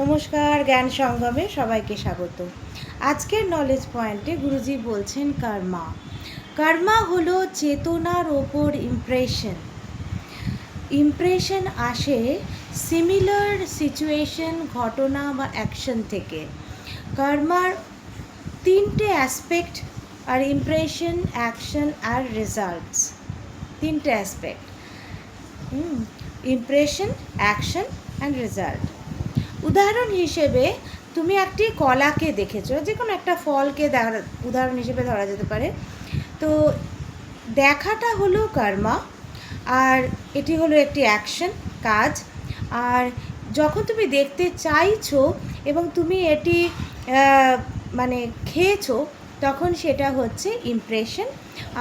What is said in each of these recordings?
নমস্কার, জ্ঞান সঙ্গমে সবাইকে স্বাগত। আজকের নলেজ পয়েন্টে গুরুজি বলছেন কর্মা। কর্মা হলো চেতনার ওপর ইমপ্রেশন আসে সিমিলার সিচুয়েশন, ঘটনা বা অ্যাকশন থেকে। কর্মার তিনটে অ্যাসপেক্ট আর ইমপ্রেশন, অ্যাকশন আর রেজাল্টস। তিনটে aspect, impression, action and result. উদাহরণ হিসেবে তুমি একটি কলাকে দেখেছো, যে কোনো একটা ফলকে উদাহরণ হিসেবে ধরা যেতে পারে। তো দেখাটা হলো কর্মা, আর এটি হলো একটি অ্যাকশন, কাজ। আর যখন তুমি দেখতে চাইছো এবং তুমি এটি মানে খেয়েছো, তখন সেটা হচ্ছে ইমপ্রেশন।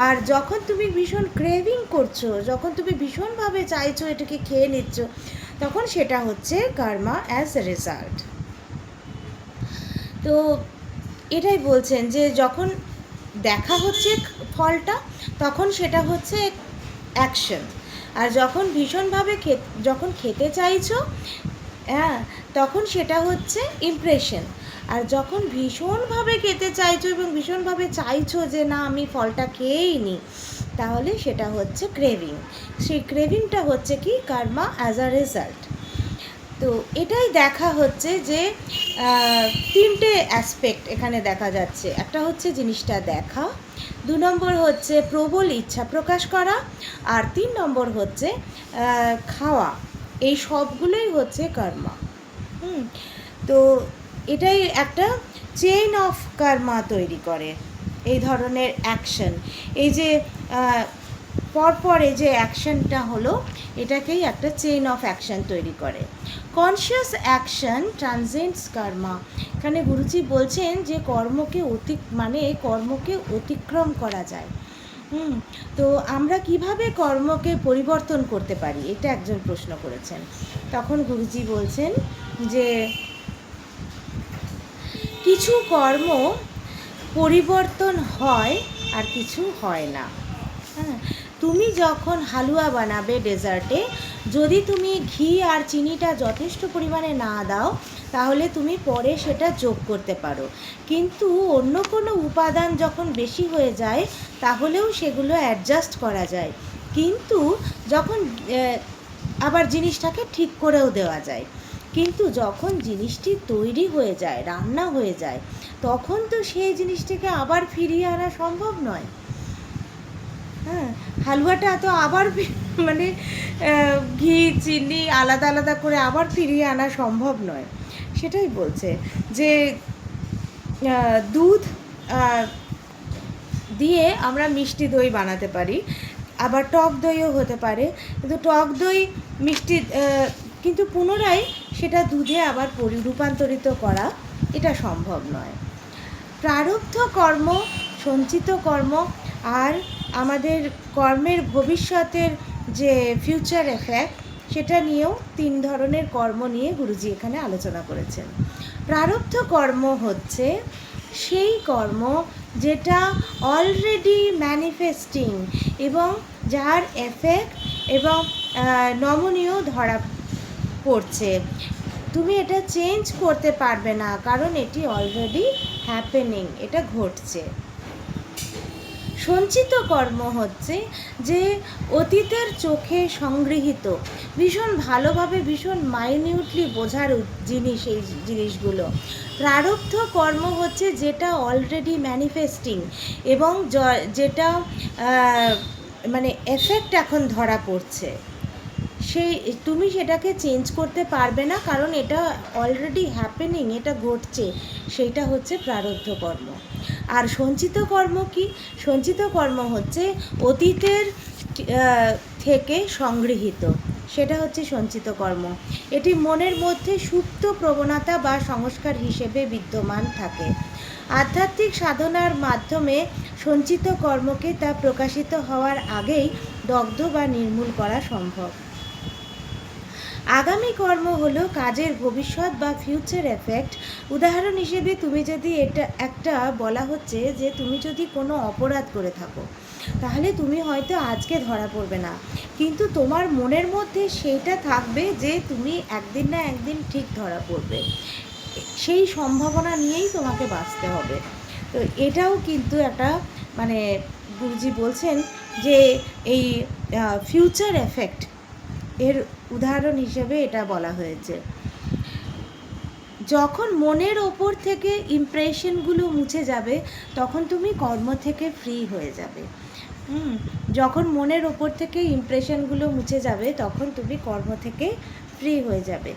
আর যখন তুমি ভীষণ ক্রেভিং করছো, যখন তুমি ভীষণভাবে চাইছো এটাকে খেয়ে নিচ্ছ, তখন সেটা হচ্ছে কর্মা অ্যাজ এ রেজাল্ট। তো এটাই বলছেন যে যখন দেখা হচ্ছে ফলটা, তখন সেটা হচ্ছে অ্যাকশন। আর যখন ভীষণভাবে যখন খেতে চাইছো, হ্যাঁ, তখন সেটা হচ্ছে ইমপ্রেশন। আর যখন ভীষণভাবে খেতে চাইছো এবং ভীষণভাবে চাইছো যে না আমি ফলটা খেয়েই নিই, তাহলে সেটা হচ্ছে ক্রেভিং। সেই ক্রেভিংটা হচ্ছে কি কর্মা অ্যাজ আ রেজাল্ট। তো এটাই দেখা হচ্ছে যে তিনটে অ্যাসপেক্ট এখানে দেখা যাচ্ছে। একটা হচ্ছে জিনিসটা দেখা, 2 নম্বর হচ্ছে প্রবল ইচ্ছা প্রকাশ করা, আর 3 নম্বর হচ্ছে খাওয়া। এই সবগুলোই হচ্ছে কর্মা। তো এটাই একটা চেইন অফ কর্মা তৈরি করে, এই ধরনের অ্যাকশন। এই যে পরপর এই যে অ্যাকশনটা হলো, এটাকেই একটা চেইন অফ অ্যাকশন তৈরি করে। কনসিয়াস অ্যাকশন ট্রানজেন্টস কর্মা। এখানে গুরুজি বলছেন যে কর্মকে অতিক্রম করা যায়। তো আমরা কিভাবে কর্মকে পরিবর্তন করতে পারি, এটা একজন প্রশ্ন করেছেন। তখন গুরুজি বলছেন যে কিছু কর্ম পরিবর্তন হয় আর কিছু হয় না। হ্যাঁ, তুমি যখন হালুয়া বানাবে ডেজার্টে, যদি তুমি ঘি আর চিনিটা যথেষ্ট পরিমাণে না দাও, তাহলে তুমি পরে সেটা যোগ করতে পারো। কিন্তু অন্য কোনো উপাদান যখন বেশি হয়ে যায়, তাহলেও সেগুলো অ্যাডজাস্ট করা যায়। কিন্তু যখন আবার জিনিসটাকে ঠিক করেও দেওয়া যায়। কিন্তু যখন জিনিসটি তৈরি হয়ে যায়, রান্না হয়ে যায়, তখন তো সেই জিনিসটিকে আবার ফিরিয়ে আনা সম্ভব নয়। হ্যাঁ, হালুয়াটা তো আবার মানে ঘি চিনি আলাদা আলাদা করে আবার ফিরিয়ে আনা সম্ভব নয়। সেটাই বলছে যে দুধ দিয়ে আমরা মিষ্টি দই বানাতে পারি, আবার টক দইও হতে পারে। কিন্তু টক দই মিষ্টি কিন্তু পুনরায় সেটা দুধে আবার রূপান্তরিত করা, এটা সম্ভব নয়। প্রারব্ধ কর্ম, সঞ্চিত কর্ম আর আমাদের কর্মের ভবিষ্যতের যে ফিউচার এফেক্ট, সেটা নিয়েও 3 ধরনের কর্ম নিয়ে গুরুজি এখানে আলোচনা করেছেন। প্রারব্ধ কর্ম হচ্ছে সেই কর্ম যেটা অলরেডি ম্যানিফেস্টিং এবং যার এফেক্ট এবং নমনীয় ধরা পড়ছে। তুমি এটা চেঞ্জ করতে পারবে না, কারণ এটি অলরেডি হ্যাপেনিং, এটা ঘটছে। সঞ্চিত কর্ম হচ্ছে যে অতীতের চোখে সংগৃহীত, ভীষণ ভালোভাবে, ভীষণ মাইনিউটলি বোঝার জিনিস এই জিনিসগুলো। প্রারব্ধ কর্ম হচ্ছে যেটা অলরেডি ম্যানিফেস্টিং এবং যেটা মানে এফেক্ট এখন ধরা পড়ছে, সেই তুমি সেটাকে চেঞ্জ করতে পারবে না, কারণ এটা অলরেডি হ্যাপেনিং, এটা ঘটছে। সেইটা হচ্ছে প্রারব্ধ কর্ম। আর সঞ্চিত কর্ম কি? সঞ্চিত কর্ম হচ্ছে অতীতের থেকে সংগৃহীত, সেটা হচ্ছে সঞ্চিত কর্ম। এটি মনের মধ্যে সুপ্ত প্রবণতা বা সংস্কার হিসেবে বিদ্যমান থাকে। আধ্যাত্মিক সাধনার মাধ্যমে সঞ্চিত কর্মকে তা প্রকাশিত হওয়ার আগেই দগ্ধ বা নির্মূল করা সম্ভব। আগামী কর্ম হলো কাজের ভবিষ্যৎ বা ফিউচার এফেক্ট। উদাহরণ হিসেবে তুমি যদি এটা একটা বলা হচ্ছে যে তুমি যদি কোনো অপরাধ করে থাকো, তাহলে তুমি হয়তো আজকে ধরা পড়বে না, কিন্তু তোমার মনের মধ্যে সেইটা থাকবে যে তুমি একদিন না একদিন ঠিক ধরা পড়বে। সেই সম্ভাবনা নিয়েই তোমাকে বাঁচতে হবে। তো এটাও কিন্তু একটা মানে গুরুজি বলছেন যে এই ফিউচার এফেক্ট এর উদাহরণ হিসেবে এটা বলা হয়েছে। যখন মনের ওপর থেকে ইমপ্রেশনগুলো মুছে যাবে তখন তুমি কর্ম থেকে ফ্রি হয়ে যাবে। যখন মনের ওপর থেকে ইমপ্রেশনগুলো মুছে যাবে তখন তুমি কর্ম থেকে ফ্রি হয়ে যাবে।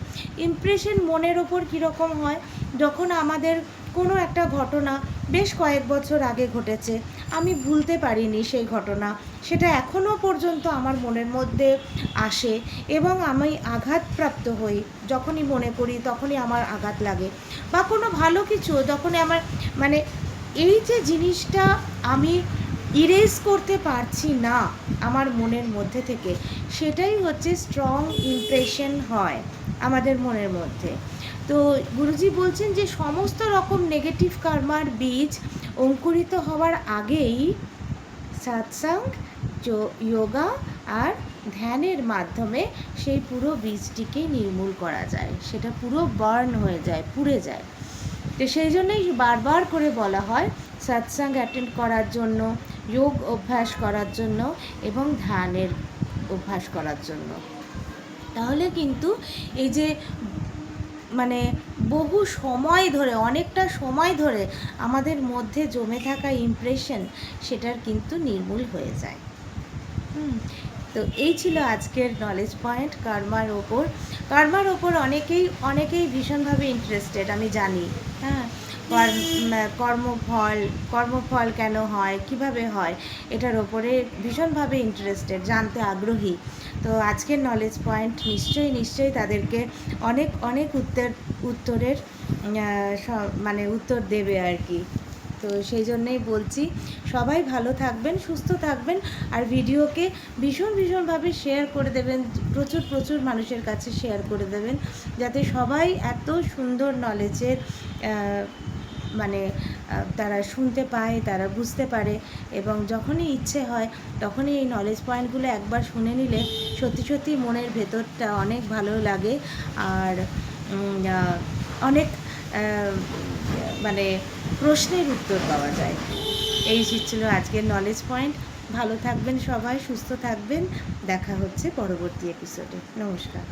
ইমপ্রেশন মনের ওপর কীরকম হয়, যখন আমাদের কোনো একটা ঘটনা বেশ কয়েক বছর আগে ঘটেছে, আমি ভুলতে পারিনি সেই ঘটনা, সেটা এখনও পর্যন্ত আমার মনের মধ্যে আসে এবং আমি আঘাতপ্রাপ্ত হই। যখনই মনে করি তখনই আমার আঘাত লাগে, বা কোনো ভালো কিছু যখনই আমার মানে এই যে জিনিসটা আমি ইরেজ করতে পারছি না আমার মনের মধ্যে থেকে, সেটাই হচ্ছে স্ট্রং ইমপ্রেশন হয় আমাদের মনের মধ্যে। তো গুরুজি বলছেন যে সমস্ত রকম নেগেটিভ কর্মার বীজ অঙ্কুরিত হওয়ার আগেই সৎসঙ্গ, যোগা আর ধ্যানের মাধ্যমে সেই পুরো বীজটিকে নির্মূল করা যায়, সেটা পুরো বার্ন হয়ে যায়, পুড়ে যায়। তো সেই জন্যই বারবার করে বলা হয় সৎসঙ্গ অ্যাটেন্ড করার জন্য, যোগ অভ্যাস করার জন্য এবং ধ্যানের অভ্যাস করার জন্য। তাহলে কিন্তু এই যে মানে বহু সময় ধরে, অনেকটা সময় ধরে আমাদের মধ্যে জমে থাকা ইমপ্রেশন সেটার কিন্তু নির্মূল হয়ে যায়। তো এই ছিল আজকের নলেজ পয়েন্ট কর্মার ওপর অনেকেই ভীষণভাবে ইন্টারেস্টেড, আমি জানি। হ্যাঁ, কর্মফল কেন হয়, কিভাবে হয়, এটার ওপরে ভীষণভাবে ইন্টারেস্টেড, জানতে আগ্রহী। তো আজকের নলেজ পয়েন্ট নিশ্চয়ই তাদেরকে অনেক উত্তরের মানে উত্তর দেবে আর কি। তো সেই জন্যেই বলছি, সবাই ভালো থাকবেন, সুস্থ থাকবেন, আর ভিডিওকে ভীষণভাবে শেয়ার করে দেবেন, প্রচুর মানুষের কাছে শেয়ার করে দেবেন, যাতে সবাই এত সুন্দর নলেজের মানে তারা শুনতে পায়, তারা বুঝতে পারে, এবং যখনই ইচ্ছে হয় তখনই এই নলেজ পয়েন্টগুলো একবার শুনে নিলে সত্যি মনের ভেতরটা অনেক ভালো লাগে, আর অনেক মানে প্রশ্নের উত্তর পাওয়া যায়। এই ছিল আজকের নলেজ পয়েন্ট। ভালো থাকবেন সবাই, সুস্থ থাকবেন, দেখা হচ্ছে পরবর্তী এপিসোডে। নমস্কার।